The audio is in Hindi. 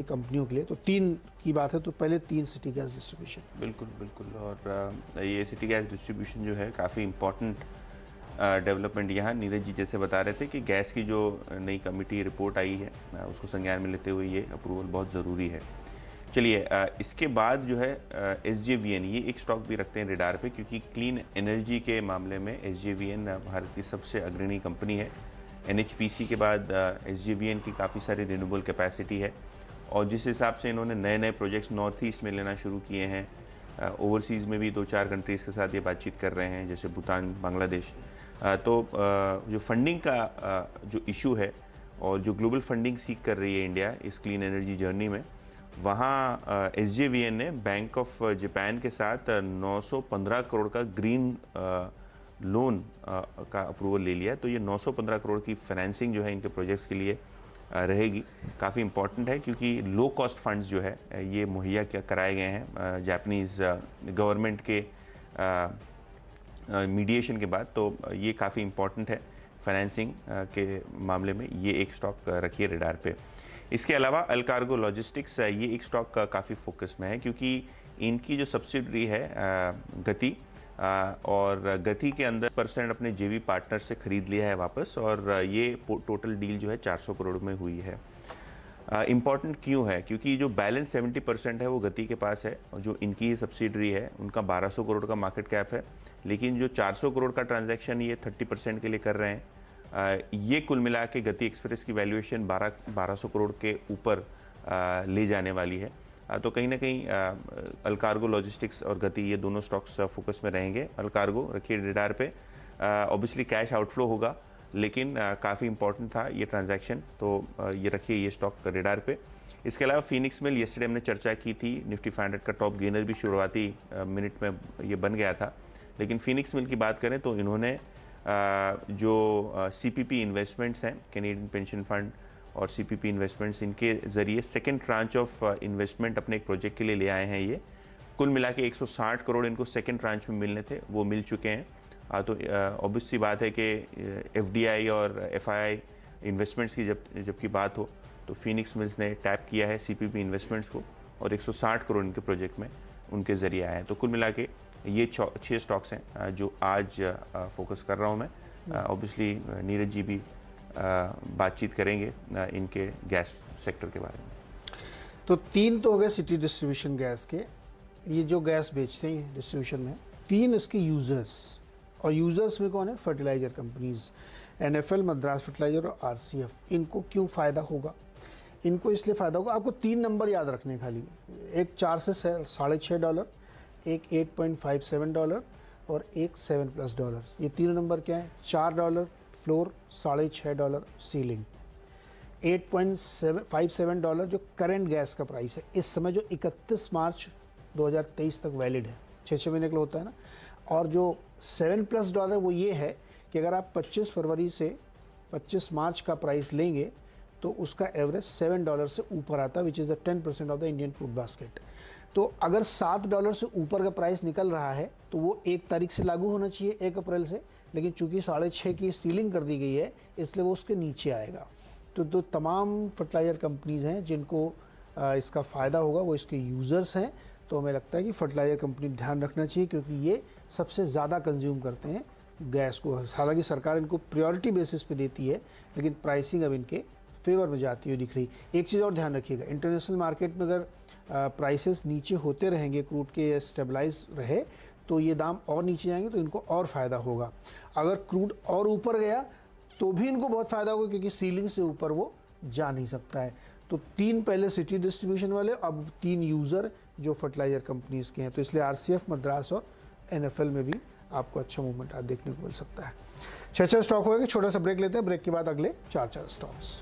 कंपनियों के लिए। तो 3 की बात है तो पहले 3 सिटी गैस डिस्ट्रीब्यूशन। बिल्कुल, बिल्कुल। और ये सिटी गैस डिस्ट्रीब्यूशन जो है काफ़ी इम्पोर्टेंट डेवलपमेंट यहाँ नीरज जी जैसे बता रहे थे कि गैस की जो नई कमेटी रिपोर्ट आई है उसको संज्ञान में लेते हुए ये अप्रूवल बहुत ज़रूरी है। चलिए इसके बाद जो है SJVN ये एक स्टॉक भी रखते हैं रेडार पे, क्योंकि क्लीन एनर्जी के मामले में SJVN भारत की सबसे अग्रणी कंपनी है। NHPC के बाद SJVN की काफ़ी सारी रिन्यूएबल कैपेसिटी है और जिस हिसाब से इन्होंने नए नए प्रोजेक्ट्स नॉर्थ ईस्ट में लेना शुरू किए हैं, ओवरसीज़ में भी 2-4 कंट्रीज़ के साथ ये बातचीत कर रहे हैं जैसे भूटान, बांग्लादेश। तो जो फंडिंग का जो इशू है और जो ग्लोबल फंडिंग सीख कर रही है इंडिया इस क्लीन एनर्जी जर्नी में, वहाँ SJVN ने बैंक ऑफ जापान के साथ 915 करोड़ का ग्रीन लोन का अप्रूवल ले लिया। तो ये 915 करोड़ की फाइनेंसिंग जो है इनके प्रोजेक्ट्स के लिए रहेगी। काफ़ी इम्पॉर्टेंट है क्योंकि लो कॉस्ट फंड्स जो है ये मुहैया कराए गए हैं जापानीज़ गवर्नमेंट के मीडिएशन के बाद। तो ये काफ़ी इम्पॉर्टेंट है फाइनेंसिंग के मामले में। ये एक स्टॉक रखिए रेडार पे। इसके अलावा अल्कार्गो लॉजिस्टिक्स ये एक स्टॉक काफ़ी फोकस में है क्योंकि इनकी जो सब्सिडरी है गति और गति के अंदर % अपने जेवी पार्टनर से खरीद लिया है वापस, और ये टोटल डील जो है 400 करोड़ में हुई है। इम्पॉर्टेंट क्यों है? क्योंकि जो बैलेंस 70% है वो गति के पास है और जो इनकी सब्सिडरी है उनका 1200 करोड़ का मार्केट कैप है, लेकिन जो 400 करोड़ का ट्रांजैक्शन ये 30% के लिए कर रहे हैं। ये कुल मिला के गति एक्सप्रेस की वैल्यूएशन 1200 करोड़ के ऊपर ले जाने वाली है। तो कहीं ना कहीं अल्कार्गो लॉजिस्टिक्स और गति ये दोनों स्टॉक्स फोकस में रहेंगे। अल्कार्गो रखिए रेडार पे। ऑब्वियसली कैश आउटफ्लो होगा, लेकिन काफ़ी इंपॉर्टेंट था ये ट्रांजैक्शन, तो ये रखिए ये स्टॉक रेडार पे। इसके अलावा फिनिक्स मिल येस्टरडे हमने चर्चा की थी, निफ्टी 500 का टॉप गेनर भी शुरुआती मिनट में ये बन गया था। लेकिन फिनिक्स मिल की बात करें तो इन्होंने जो CPP इन्वेस्टमेंट्स हैं, कैनेडियन पेंशन फंड और CPP इन्वेस्टमेंट्स, इनके ज़रिए सेकेंड ट्रांच ऑफ इन्वेस्टमेंट अपने एक प्रोजेक्ट के लिए ले आए हैं। ये कुल मिला के 160 करोड़ इनको सेकेंड ट्रांच में मिलने थे, वो मिल चुके हैं। तो ऑब्वियस सी बात है कि FDI और FII इन्वेस्टमेंट्स की जबकि बात हो तो फिनिक्स मिल्स ने टैप किया है CPP इन्वेस्टमेंट्स को और 160 करोड़ इनके प्रोजेक्ट में उनके ज़रिए आए हैं। तो कुल मिला के ये 6 स्टॉक्स हैं जो आज फोकस कर रहा हूँ मैं। ऑब्वियसली नीरज जी भी बातचीत करेंगे इनके गैस सेक्टर के बारे में। तो 3 तो हो गए सिटी डिस्ट्रीब्यूशन गैस के, ये जो गैस बेचते हैं डिस्ट्रीब्यूशन में। 3 इसके यूज़र्स, और यूज़र्स में कौन है? Fertiliser companies, NFL, Madras fertiliser और RCF। इनको क्यों फ़ायदा होगा? इनको इसलिए फ़ायदा होगा, आपको 3 नंबर याद रखने खाली। एक 4 से $6.5, एक $8.57 और एक $7+ ये तीनों नंबर क्या है? $4 फ्लोर, $6.5 सीलिंग, $8.57 जो करंट गैस का प्राइस है इस समय, जो 31 मार्च 2023 तक वैलिड है, 6 महीने के लिए होता है ना। और जो $7+ वो ये है कि अगर आप 25 फरवरी से 25 मार्च का प्राइस लेंगे तो उसका एवरेज $7 से ऊपर आता है, which is the 10% of the Indian food basket. तो अगर $7 से ऊपर का प्राइस निकल रहा है तो वो 1 तारीख से लागू होना चाहिए, 1 अप्रैल से, लेकिन चूंकि 6.5 की सीलिंग कर दी गई है इसलिए वो उसके नीचे आएगा। तो तमाम फर्टिलाइज़र कंपनीज़ हैं जिनको इसका फ़ायदा होगा, वो इसके यूज़र्स हैं। तो हमें लगता है कि फर्टिलाइज़र कंपनी ध्यान रखना चाहिए क्योंकि ये सबसे ज़्यादा कंज्यूम करते हैं गैस को। हालांकि सरकार इनको प्रायोरिटी बेसिस पे देती है, लेकिन प्राइसिंग अब इनके फेवर में जाती हुई दिख रही। एक चीज़ और ध्यान रखिएगा, इंटरनेशनल मार्केट में अगर प्राइसेस नीचे होते रहेंगे, क्रूड के स्टेबलाइज रहे, तो ये दाम और नीचे जाएंगे तो इनको और फ़ायदा होगा। अगर क्रूड और ऊपर गया तो भी इनको बहुत फ़ायदा होगा क्योंकि सीलिंग से ऊपर वो जा नहीं सकता है। तो 3 पहले सिटी डिस्ट्रीब्यूशन वाले, अब 3 यूज़र जो फर्टिलाइज़र कंपनीज़ के हैं, तो इसलिए RCF, मद्रास और NFL में भी आपको अच्छा मूवमेंट आज देखने को मिल सकता है। 6 स्टॉक होएगा। छोटा सा ब्रेक लेते हैं, ब्रेक के बाद अगले 4 स्टॉक्स।